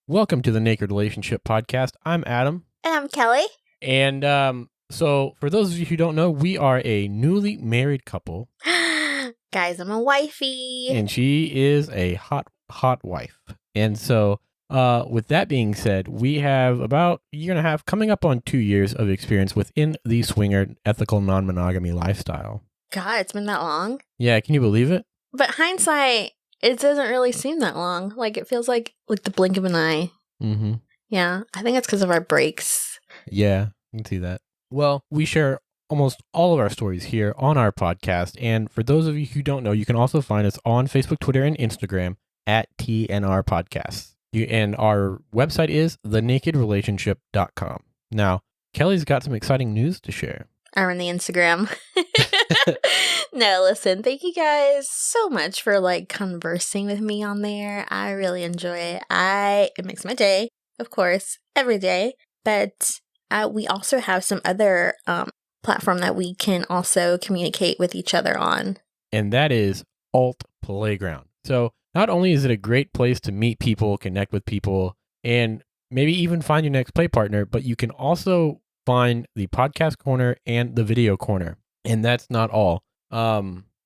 Welcome to the Naked Relationship Podcast. I'm Adam. And I'm Kelley. And so for those of you who don't know, we are a newly married couple. Guys, I'm a wifey. And she is a hot wife. And so with that being said, we have about a year and a half, coming up on 2 years of experience within the swinger ethical non-monogamy lifestyle. God, it's been that long. Yeah, can you believe it? But hindsight, it doesn't really seem that long. Like, it feels like the blink of an eye. Mm-hmm. Yeah, I think it's because of our breaks. Yeah, you can see that. Well, we share almost all of our stories here on our podcast. And for those of you who don't know, you can also find us on Facebook, Twitter, and Instagram at TNR Podcasts. And our website is thenakedrelationship.com. Now, Kelley's got some exciting news to share. I run the Instagram. No, listen, thank you guys so much for conversing with me on there. I really enjoy it. It makes my day, of course, every day. But we also have some other platform that we can also communicate with each other on. And that is Alt Playground. So not only is it a great place to meet people, connect with people, and maybe even find your next play partner, but you can also find the podcast corner and the video corner. And that's not all.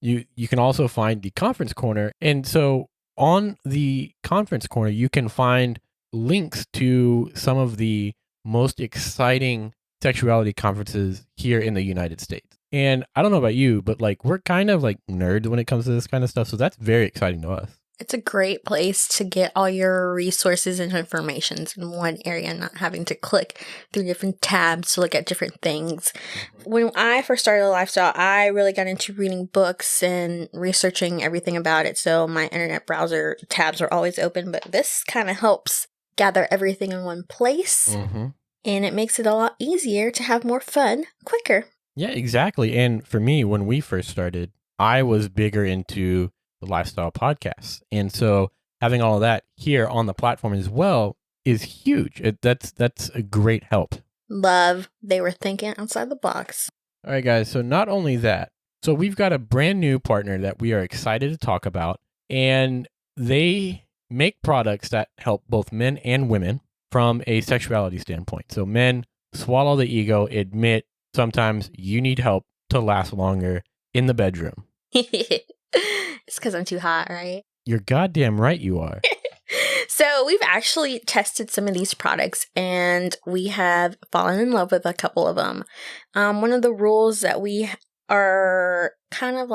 You can also find the conference corner. And so on the conference corner, you can find links to some of the most exciting sexuality conferences here in the United States. And I don't know about you, but we're kind of nerds when it comes to this kind of stuff. So that's very exciting to us. It's a great place to get all your resources and information in one area, not having to click through different tabs to look at different things. When I first started the lifestyle, I really got into reading books and researching everything about it. So my internet browser tabs are always open, but this kind of helps gather everything in one place. Mm-hmm. And it makes it a lot easier to have more fun quicker. Yeah, exactly. And for me, when we first started, I was bigger into the lifestyle podcasts. And so having all of that here on the platform as well is huge. That's a great help. Love. They were thinking outside the box. All right, guys. So not only that, so we've got a brand new partner that we are excited to talk about. And they make products that help both men and women from a sexuality standpoint. So men, swallow the ego, admit sometimes you need help to last longer in the bedroom. It's because I'm too hot, right? You're goddamn right you are. So we've actually tested some of these products and we have fallen in love with a couple of them. One of the rules that we are kind of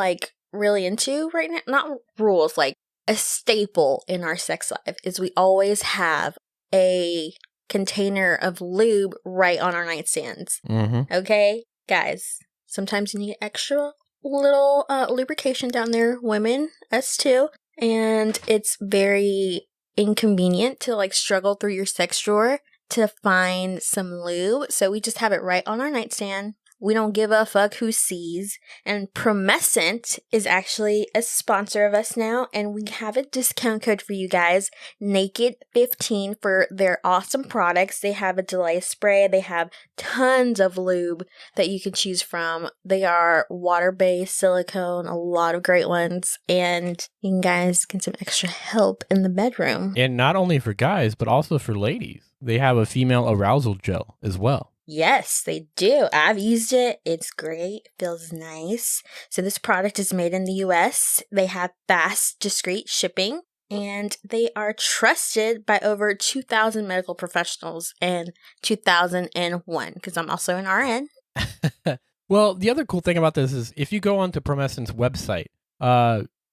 really into right now, not rules, a staple in our sex life, is we always have a container of lube right on our nightstands. Mm-hmm. Okay, guys, sometimes you need extra little lubrication down there, women, us too, and it's very inconvenient to struggle through your sex drawer to find some lube, so we just have it right on our nightstand. We don't give a fuck who sees. And Promescent is actually a sponsor of us now, and we have a discount code for you guys, Naked15, for their awesome products. They have a delay spray. They have tons of lube that you can choose from. They are water-based, silicone, a lot of great ones, and you guys get some extra help in the bedroom. And not only for guys, but also for ladies. They have a female arousal gel as well. Yes, they do. I've used it. It's great. Feels nice. So this product is made in the US. They have fast, discreet shipping, and they are trusted by over 2,000 medical professionals and 2001, because I'm also an RN. Well, the other cool thing about this is if you go onto Promescent's website,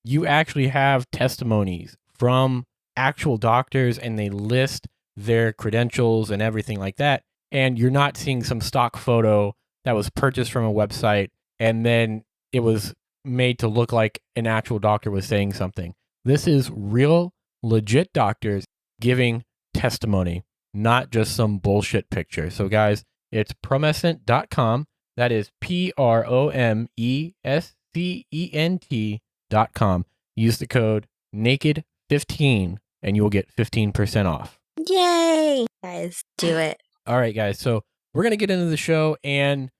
you actually have testimonies from actual doctors, and they list their credentials and everything like that. And you're not seeing some stock photo that was purchased from a website and then it was made to look like an actual doctor was saying something. This is real, legit doctors giving testimony, not just some bullshit picture. So guys, it's promescent.com. That is promescent.com. Use the code NAKED15 and you will get 15% off. Yay! Guys, do it. All right, guys. So we're going to get into the show, and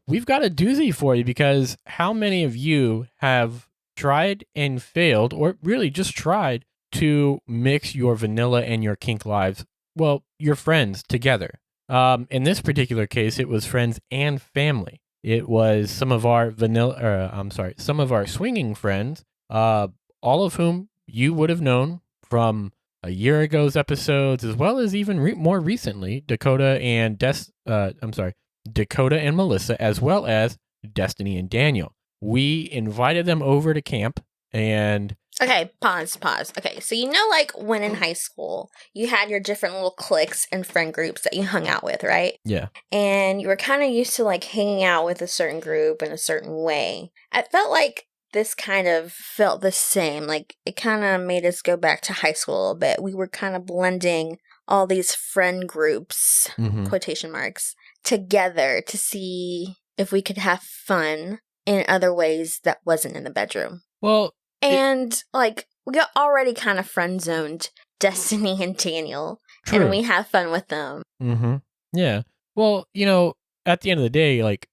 we've got a doozy for you, because how many of you have tried and failed, or really just tried to mix your vanilla and your kink lives, well, your friends together. In this particular case, it was friends and family. It was some of our some of our swinging friends, all of whom you would have known from a year ago's episodes, as well as even more recently, Dakota and Melissa, as well as Destiny and Daniel. We invited them over to camp, and okay, pause. Okay, so like when in high school, you had your different little cliques and friend groups that you hung out with, right? Yeah. And you were kind of used to like hanging out with a certain group in a certain way. I felt like this kind of felt the same. Like it kind of made us go back to high school a little bit. We were kind of blending all these friend groups, quotation marks, together to see if we could have fun in other ways that wasn't in the bedroom. Well, and like we got already kind of friend zoned Destiny and Daniel, true. And we have fun with them. Yeah. Well, at the end of the day, like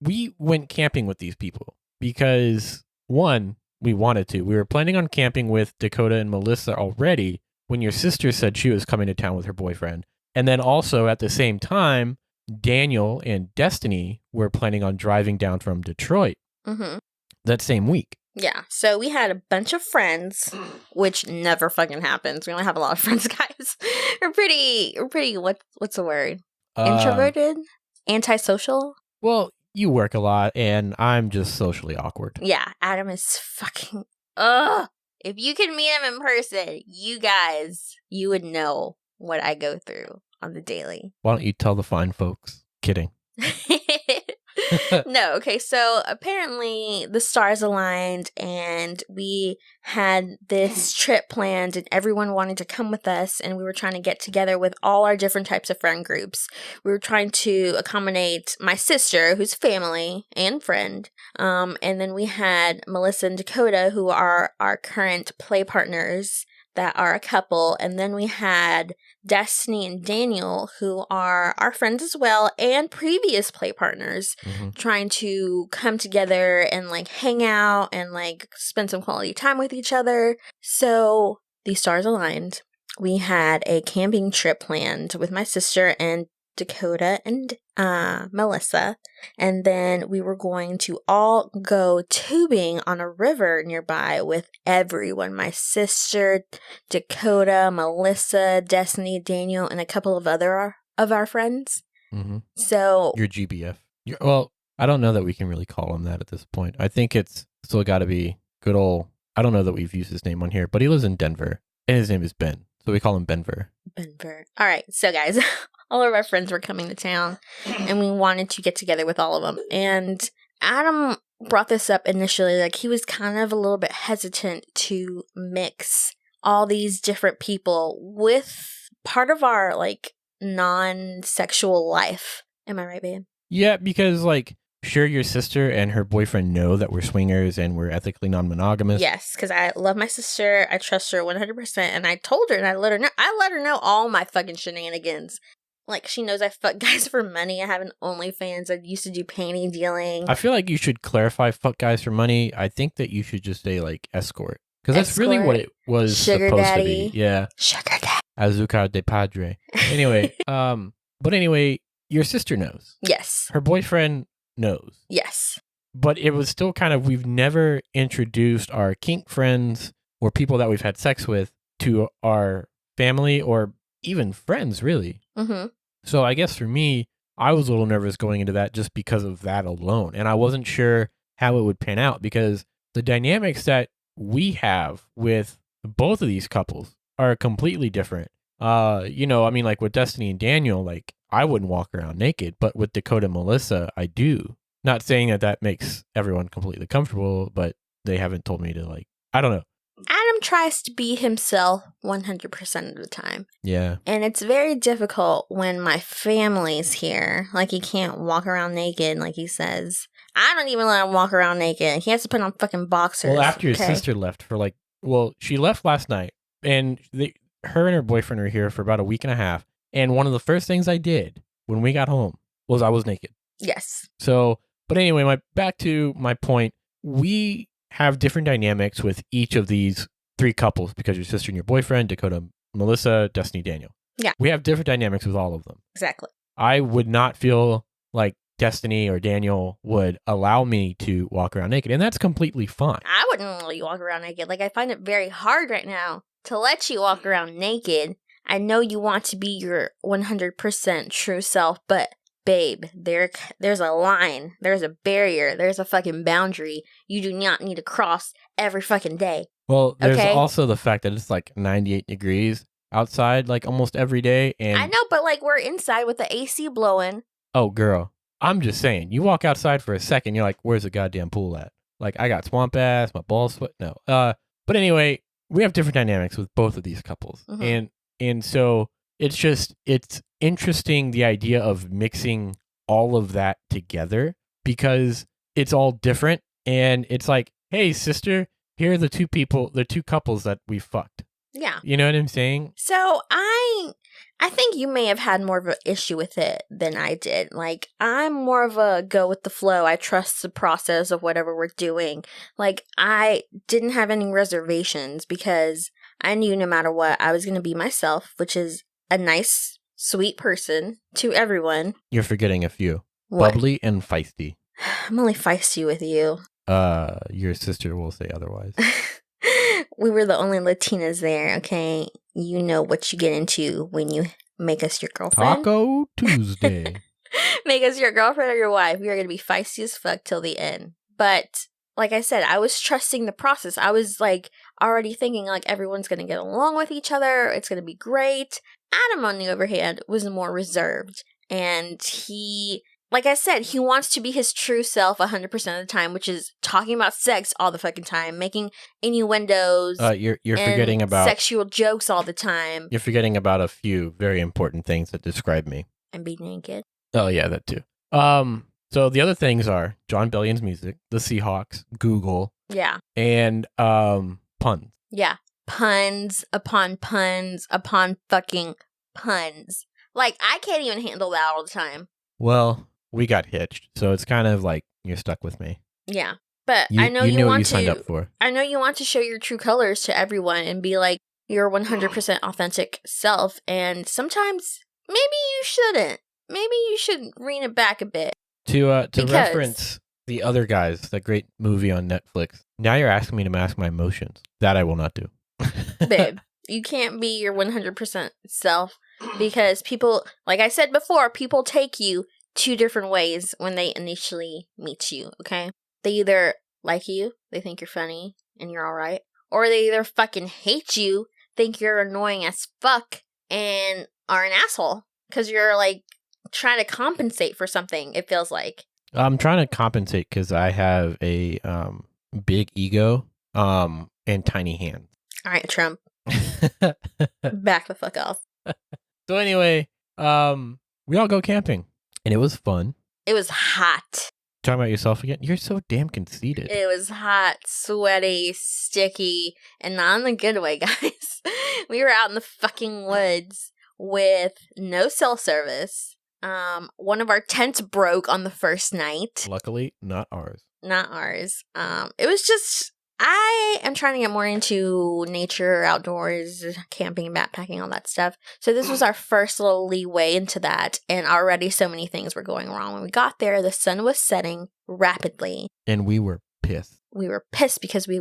we went camping with these people because one, we wanted to. We were planning on camping with Dakota and Melissa already when your sister said she was coming to town with her boyfriend. And then also at the same time, Daniel and Destiny were planning on driving down from Detroit that same week. Yeah, so we had a bunch of friends, which never fucking happens. We only have a lot of friends, guys. We're pretty, what's the word? Introverted? Antisocial? Well, you work a lot, and I'm just socially awkward. Yeah, Adam is fucking, ugh. If you could meet him in person, you would know what I go through on the daily. Why don't you tell the fine folks? Kidding. No, okay, so apparently the stars aligned and we had this trip planned and everyone wanted to come with us and we were trying to get together with all our different types of friend groups. We were trying to accommodate my sister, who's family and friend, and then we had Melissa and Dakota, who are our current play partners that are a couple, and then we had Destiny and Daniel, who are our friends as well, and previous play partners, trying to come together and like hang out and like spend some quality time with each other. So the stars aligned. We had a camping trip planned with my sister and Dakota and Melissa, and then we were going to all go tubing on a river nearby with everyone. My sister, Dakota, Melissa, Destiny, Daniel, and a couple of other of our friends. So your GBF. Well, I don't know that we can really call him that at this point. I think it's still got to be good old. I don't know that we've used his name on here, but he lives in Denver, and his name is Ben, so we call him Benver. Benver. All right, so guys. All of our friends were coming to town, and we wanted to get together with all of them. And Adam brought this up initially, like he was kind of a little bit hesitant to mix all these different people with part of our, like, non-sexual life. Am I right, babe? Yeah, because, like, sure, your sister and her boyfriend know that we're swingers and we're ethically non-monogamous. Yes, because I love my sister. I trust her 100%. And I told her and I let her know all my fucking shenanigans. Like, she knows I fuck guys for money. I have an OnlyFans. I used to do panty dealing. I feel like you should clarify fuck guys for money. I think that you should just say, like, escort. Because that's really what it was Sugar supposed daddy. to be. Yeah. Sugar daddy. Azúcar de padre. Anyway, but anyway, your sister knows. Yes. Her boyfriend knows. Yes. But it was still kind of, we've never introduced our kink friends or people that we've had sex with to our family or even friends, really. So I guess for me, I was a little nervous going into that just because of that alone. And I wasn't sure how it would pan out because the dynamics that we have with both of these couples are completely different. I mean, like with Destiny and Daniel, like I wouldn't walk around naked, but with Dakota and Melissa, I do. Not saying that makes everyone completely comfortable, but they haven't told me to, like, I don't know. Adam tries to be himself 100% of the time. Yeah. And it's very difficult when my family's here. Like, he can't walk around naked, like he says. I don't even let him walk around naked. He has to put on fucking boxers. Well, after your sister left for she left last night, and her and her boyfriend were here for about a week and a half. And one of the first things I did when we got home was I was naked. Yes. So, but anyway, back to my point, we have different dynamics with each of these 3 couples because your sister and your boyfriend, Dakota, Melissa, Destiny, Daniel. Yeah. We have different dynamics with all of them. Exactly. I would not feel like Destiny or Daniel would allow me to walk around naked, and that's completely fine. I wouldn't let you walk around naked. Like, I find it very hard right now to let you walk around naked. I know you want to be your 100% true self, but babe, there's a line, there's a barrier, there's a fucking boundary you do not need to cross every fucking day. Well, there's Okay? also the fact that it's like 98 degrees outside, like almost every day. And I know, but like we're inside with the AC blowing. Oh, girl, I'm just saying, you walk outside for a second, you're like, where's the goddamn pool at? Like, I got swamp ass, my balls sweat. No. But anyway, we have different dynamics with both of these couples. Mhm. And so it's interesting, the idea of mixing all of that together, because it's all different. And it's like, hey, sister, here are the two couples that we fucked. Yeah. You know what I'm saying? So I think you may have had more of an issue with it than I did. Like, I'm more of a go with the flow. I trust the process of whatever we're doing. Like, I didn't have any reservations because I knew no matter what, I was going to be myself, which is a nice, sweet person to everyone. You're forgetting a few. What? Bubbly and feisty. I'm only feisty with you. Your sister will say otherwise. We were the only Latinas there, okay? You know what you get into when you make us your girlfriend. Taco Tuesday. Make us your girlfriend or your wife. We are going to be feisty as fuck till the end. But like I said, I was trusting the process. I was like already thinking like everyone's going to get along with each other. It's going to be great. Adam, on the other hand, was more reserved. And he, like I said, he wants to be his true self 100% of the time, which is talking about sex all the fucking time, making innuendos. You're forgetting about sexual jokes all the time. You're forgetting about a few very important things that describe me. And be naked. Oh yeah, that too. So the other things are John Bellion's music, the Seahawks, Google, Yeah. and puns. Yeah. Puns upon fucking puns. Like, I can't even handle that all the time. Well, we got hitched, so it's kind of like you're stuck with me. Yeah. But You, I know you you knew what want you to signed up for. I know you want to show your true colors to everyone and be like your 100% authentic self, and sometimes maybe you shouldn't. Maybe you should rein it back a bit. To Because- reference The Other Guys, that great movie on Netflix. Now you're asking me to mask my emotions. That I will not do. Babe, you can't be your 100% self because people, like I said before, people take you 2 different ways when they initially meet you, okay? They either like you, they think you're funny and you're alright, or they either fucking hate you, think you're annoying as fuck, and are an asshole because you're like trying to compensate for something, it feels like. I'm trying to compensate because I have a big ego and tiny hands. Alright, Trump, back the fuck off. So anyway, we all go camping, and it was fun. It was hot. Talking about yourself again? You're so damn conceited. It was hot, sweaty, sticky, and not in the good way, guys. We were out in the fucking woods with no cell service. One of our tents broke on the first night. Luckily, not ours. Not ours. It was just, I am trying to get more into nature, outdoors, camping, backpacking, all that stuff. So this was our first little leeway into that, and already so many things were going wrong. When we got there, the sun was setting rapidly. And we were pissed. We were pissed because we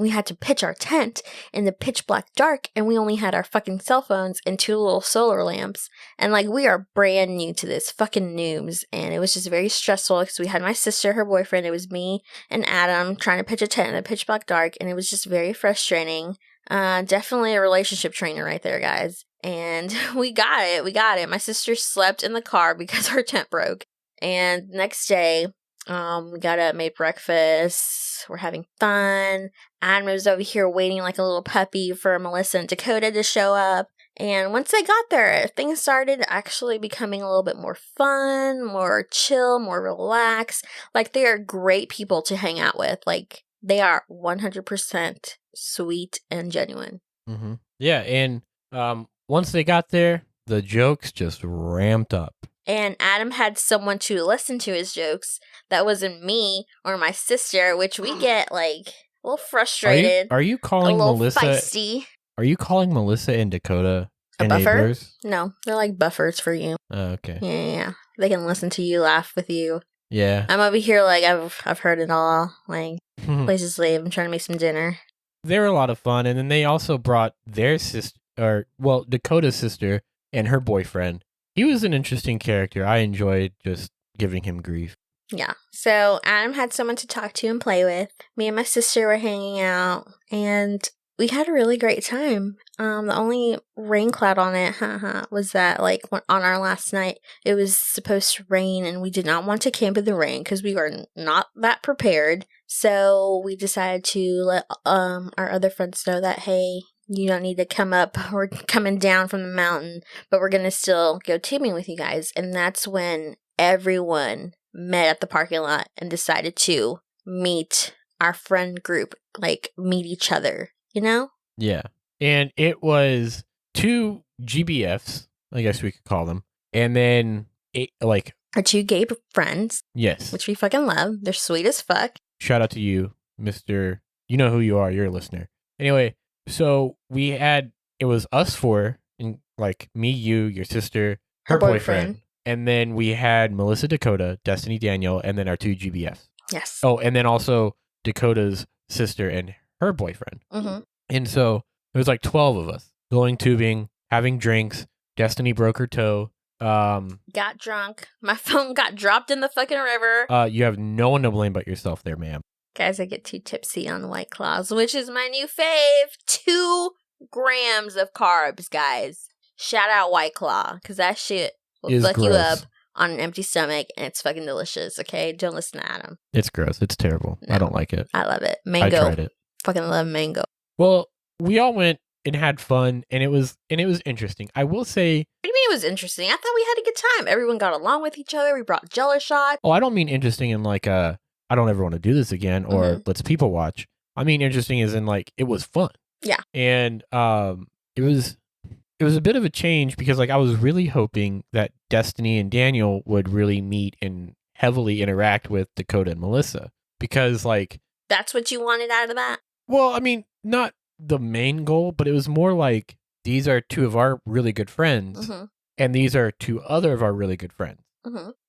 had to pitch our tent in the pitch black dark, and we only had our fucking cell phones and 2 little solar lamps. And like, we are brand new to this, fucking noobs, and it was just very stressful because we had my sister, her boyfriend, it was me and Adam trying to pitch a tent in the pitch black dark, and it was just very frustrating. Definitely a relationship trainer right there, guys. And we got it. My sister slept in the car because her tent broke. And next day, we got up, made breakfast. We're having fun. Adam was over here waiting like a little puppy for Melissa and Dakota to show up. And once they got there, things started actually becoming a little bit more fun, more chill, more relaxed. Like, they are great people to hang out with. Like, they are 100% sweet and genuine. Mm-hmm. Yeah, and once they got there, the jokes just ramped up. And Adam had someone to listen to his jokes that wasn't me or my sister, which we get like A little frustrated. Are you calling a little Melissa? feisty. Are you calling Melissa and Dakota A buffer? enablers? No, they're like buffers for you. Oh, okay. Yeah. They can listen to you, laugh with you. Yeah. I'm over here like I've heard it all. Like places to live. I'm trying to make some dinner. They were a lot of fun, and then they also brought their sister, Dakota's sister and her boyfriend. He was an interesting character. I enjoyed just giving him grief. Yeah. So Adam had someone to talk to and play with. Me and my sister were hanging out, and we had a really great time. The only rain cloud on it, was that like on our last night, it was supposed to rain, and we did not want to camp in the rain because we were not that prepared. So we decided to let our other friends know that, hey, you don't need to come up. We're coming down from the mountain, but we're gonna still go tubing with you guys. And that's when everyone met at the parking lot and decided to meet our friend group, like meet each other, you know? Yeah. And it was 2 GBFs, I guess we could call them. And then our 2 gay friends. Yes. Which we fucking love. They're sweet as fuck. Shout out to you, Mr. You know who you are, you're a listener. Anyway, so it was us 4, and like me, you, your sister, her boyfriend. And then we had Melissa, Dakota, Destiny, Daniel, and then our 2 GBFs. Yes. Oh, and then also Dakota's sister and her boyfriend. Mm-hmm. And so it was like 12 of us going tubing, having drinks. Destiny broke her toe. Got drunk. My phone got dropped in the fucking river. You have no one to blame but yourself there, ma'am. Guys, I get too tipsy on White Claws, which is my new fave. 2 grams of carbs, guys. Shout out White Claw, because that shit will fuck you up on an empty stomach, and it's fucking delicious, okay? Don't listen to Adam. It's gross. It's terrible. No, I don't like it. I love it. Mango. I tried it. Fucking love mango. Well, we all went and had fun, and it was interesting. I will say... What do you mean it was interesting? I thought we had a good time. Everyone got along with each other. We brought Jello shots. Oh, I don't mean interesting in like I don't ever want to do this again, or let's people watch. I mean interesting as in like it was fun. Yeah. And it was a bit of a change because like I was really hoping that Destiny and Daniel would really meet and heavily interact with Dakota and Melissa, because like... That's what you wanted out of that? Well, I mean, not the main goal, but it was more like these are 2 of our really good friends, and these are 2 other of our really good friends.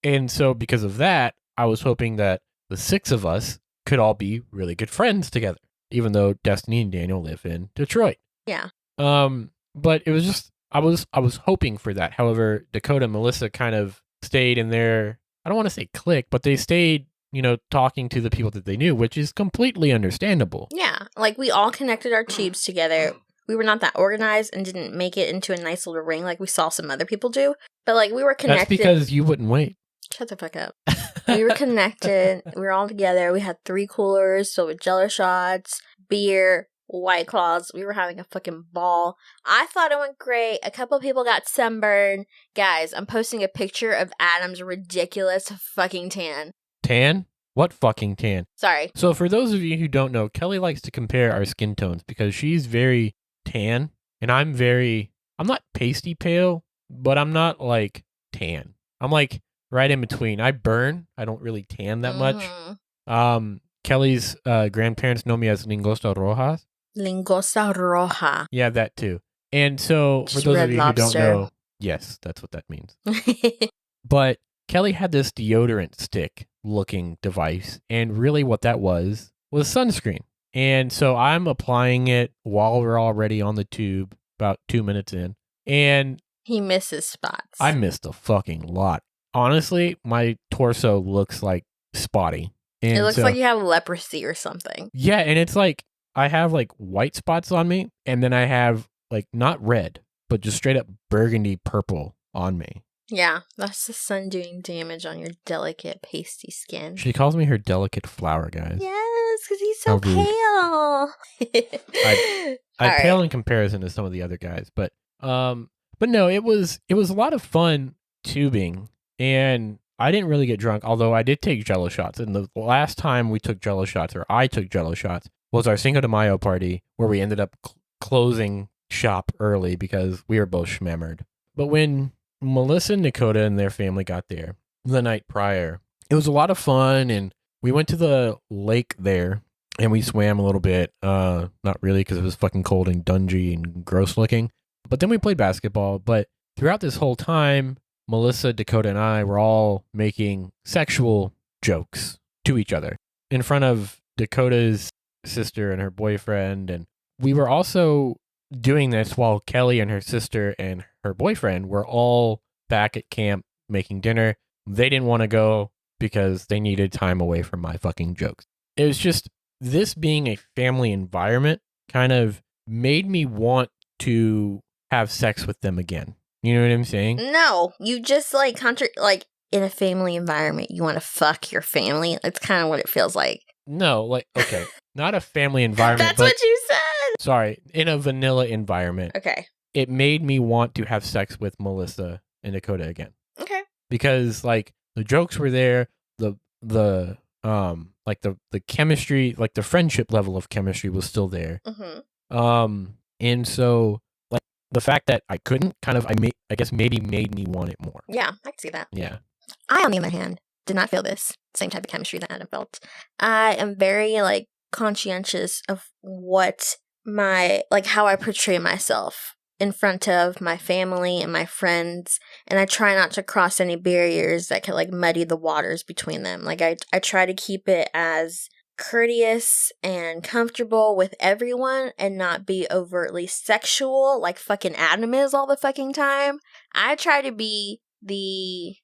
And so because of that, I was hoping that the 6 of us could all be really good friends together, even though Destiny and Daniel live in Detroit. Yeah. But it was just, I was hoping for that. However, Dakota and Melissa kind of stayed in their, I don't want to say clique, but they stayed, talking to the people that they knew, which is completely understandable. Yeah. Like we all connected our tubes together. We were not that organized and didn't make it into a nice little ring like we saw some other people do. But like we were connected. That's because you wouldn't wait. Shut the fuck up. We were connected. We were all together. We had 3 coolers filled with Jello shots, beer, White Claws. We were having a fucking ball. I thought it went great. A couple of people got sunburned. Guys, I'm posting a picture of Adam's ridiculous fucking tan. Tan? What fucking tan? Sorry. So for those of you who don't know, Kelley likes to compare our skin tones because she's very tan and I'm not pasty pale, but I'm not like tan. I'm like right in between. I burn. I don't really tan that much. Kelley's grandparents know me as Lingosta Rojas. Lingosta Roja. Yeah, that too. And so for those of you who don't know, yes, that's what that means. But Kelley had this deodorant stick looking device, and really what that was sunscreen. And so I'm applying it while we're already on the tube, about 2 minutes in, and he misses spots. I missed a fucking lot. Honestly, my torso looks like spotty. And it looks like you have leprosy or something. Yeah, and it's like I have like white spots on me, and then I have like not red, but just straight up burgundy purple on me. Yeah, that's the sun doing damage on your delicate, pasty skin. She calls me her delicate flower, guys. Yes, because he's so pale. I pale in comparison to some of the other guys, but no, it was a lot of fun tubing, and I didn't really get drunk, although I did take Jello shots. And the last time we took Jello shots, or I took Jello shots, was our Cinco de Mayo party, where we ended up closing shop early because we were both schmemmered. But when Melissa and Dakota and their family got there the night prior, it was a lot of fun, and we went to the lake there, and we swam a little bit. Not really, because it was fucking cold and dungy and gross looking. But then we played basketball. But throughout this whole time, Melissa, Dakota, and I were all making sexual jokes to each other in front of Dakota's sister and her boyfriend. And we were also doing this while Kelley and her sister and her boyfriend were all back at camp making dinner. They didn't want to go because they needed time away from my fucking jokes. It was just this being a family environment kind of made me want to have sex with them again. You know what I'm saying? No, you just like in a family environment, you want to fuck your family. That's kind of what it feels like. No, like, okay, not a family environment. That's what you said. Sorry, in a vanilla environment. Okay. It made me want to have sex with Melissa and Dakota again. Okay. Because like the jokes were there, the chemistry, like the friendship level of chemistry was still there. Mm-hmm. And so like the fact that I couldn't I guess maybe made me want it more. Yeah, I can see that. Yeah. I, on the other hand, did not feel this same type of chemistry that Adam felt. I am very like conscientious of what how I portray myself in front of my family and my friends, and I try not to cross any barriers that could like muddy the waters between them. Like I try to keep it as courteous and comfortable with everyone and not be overtly sexual like fucking Adam is all the fucking time. I try to be the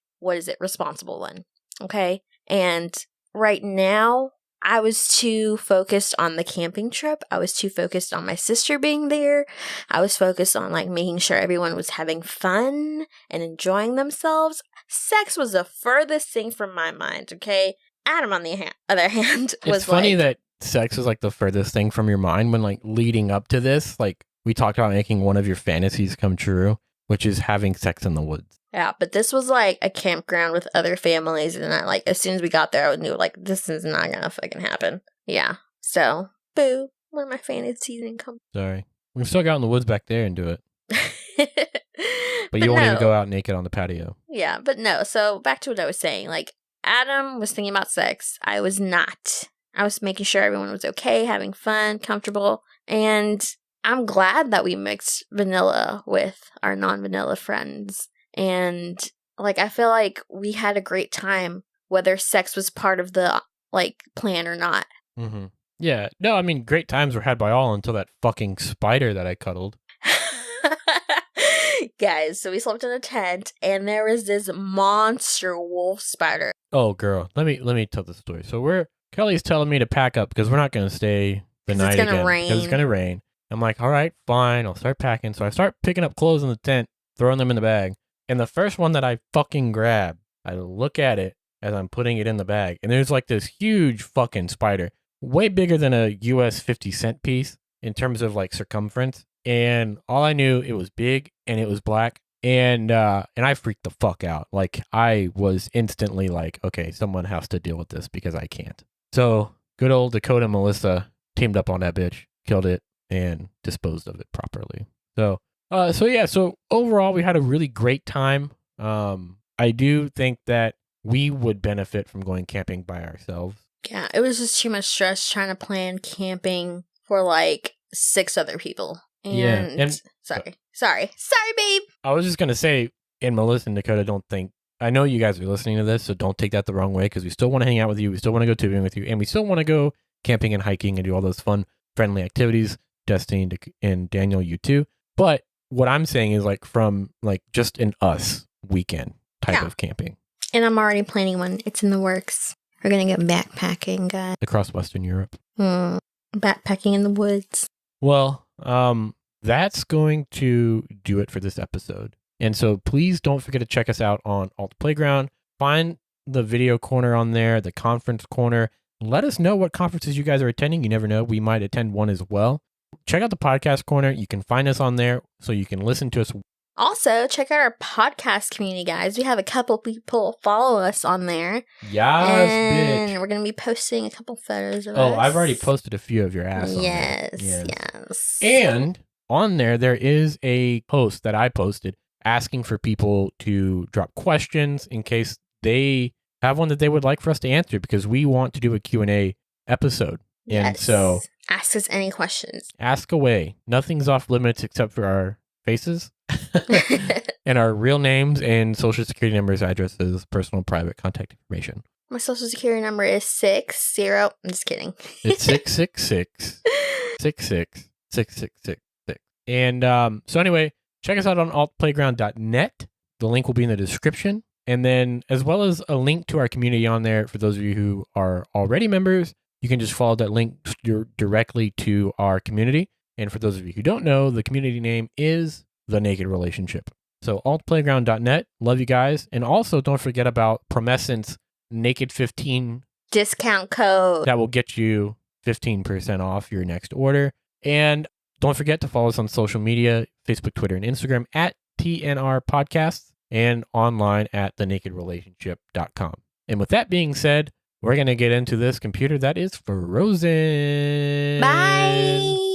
responsible one. Okay? And right now I was too focused on the camping trip. I was too focused on my sister being there. I was focused on like making sure everyone was having fun and enjoying themselves. Sex was the furthest thing from my mind, okay? Adam, on the other hand, was It's funny that sex is like the furthest thing from your mind when like leading up to this, like we talked about making one of your fantasies come true, which is having sex in the woods. Yeah, but this was like a campground with other families, and I like as soon as we got there, I knew like this is not gonna fucking happen. Yeah, so boo, one of my fantasies didn't come. Sorry, we can still go out in the woods back there and do it, but you no. won't even go out naked on the patio. Yeah, but no. So back to what I was saying. Like Adam was thinking about sex. I was not. I was making sure everyone was okay, having fun, comfortable, and I'm glad that we mixed vanilla with our non-vanilla friends. And like I feel like we had a great time, whether sex was part of the like plan or not. Mm-hmm. Yeah, no, I mean great times were had by all until that fucking spider that I cuddled. Guys, so we slept in a tent, and there was this monster wolf spider. Oh, girl, let me tell the story. So Kelley's telling me to pack up because we're not going to stay the night again because it's going to rain. I'm like, all right, fine, I'll start packing. So I start picking up clothes in the tent, throwing them in the bag. And the first one that I fucking grab, I look at it as I'm putting it in the bag. And there's like this huge fucking spider, way bigger than a US 50-cent piece in terms of like circumference. And all I knew, it was big and it was black. And I freaked the fuck out. Like I was instantly like, okay, someone has to deal with this because I can't. So good old Dakota and Melissa teamed up on that bitch, killed it, and disposed of it properly. So overall, we had a really great time. I do think that we would benefit from going camping by ourselves. Yeah, it was just too much stress trying to plan camping for like 6 other people. And sorry, babe. I was just going to say, and Melissa and Dakota, I know you guys are listening to this, so don't take that the wrong way because we still want to hang out with you. We still want to go tubing with you, and we still want to go camping and hiking and do all those fun, friendly activities. Destiny and Daniel, you too. But what I'm saying is like from like just an us weekend type of camping. And I'm already planning one. It's in the works. We're going to go backpacking. Across Western Europe. Backpacking in the woods. Well, that's going to do it for this episode. And so please don't forget to check us out on Alt Playground. Find the video corner on there, the conference corner. Let us know what conferences you guys are attending. You never know. We might attend one as well. Check out the podcast corner. You can find us on there so you can listen to us. Also, check out our podcast community, guys. We have a couple people follow us on there. Yes, and bitch. We're going to be posting a couple photos of us. Oh, I've already posted a few of your ass on there. Yes. And on there is a post that I posted asking for people to drop questions in case they have one that they would like for us to answer because we want to do a Q&A episode. And so ask us any questions. Ask away. Nothing's off limits except for our faces and our real names and social security numbers, addresses, personal, private contact information. My social security number is 60. I'm just kidding. It's 666 66 6666. And so anyway, check us out on altplayground.net. The link will be in the description. And then as well as a link to our community on there for those of you who are already members, you can just follow that link directly to our community. And for those of you who don't know, the community name is The Naked Relationship. So altplayground.net. Love you guys. And also don't forget about Promescent's Naked 15 discount code that will get you 15% off your next order. And don't forget to follow us on social media, Facebook, Twitter, and Instagram at TNR Podcasts and online at thenakedrelationship.com. And with that being said, we're going to get into this computer that is frozen. Bye.